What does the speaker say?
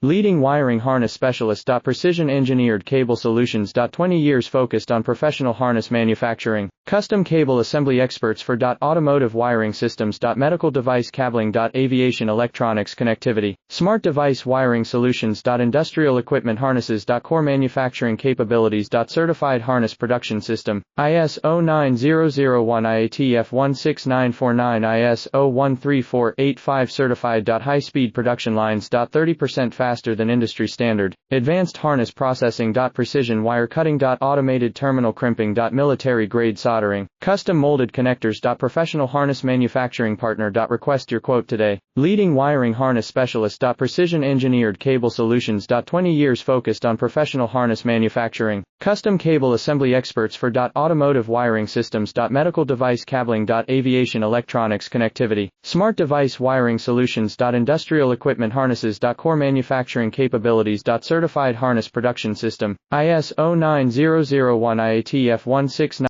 Leading wiring harness specialist. Precision engineered cable solutions. 20 years focused on professional harness manufacturing. Custom cable assembly experts for automotive wiring systems. Medical device cabling. Aviation electronics connectivity. Smart device wiring solutions. Industrial equipment harnesses. Core manufacturing capabilities. Certified harness production system. ISO 9001 IATF 16949 ISO 13485 certified. High speed production lines. 30% faster than industry standard. Advanced harness processing. Precision wire cutting. Automated terminal crimping. Military grade soldering. Custom molded connectors. Professional harness manufacturing partner. Request your quote today. Leading wiring harness specialist. Precision engineered cable solutions. 20 years focused on professional harness manufacturing. Custom cable assembly experts for automotive wiring systems. Medical device cabling. Aviation electronics connectivity. Smart device wiring solutions. Industrial equipment harnesses. Core manufacturing capabilities. Certified harness production system. ISO 9001 IATF 169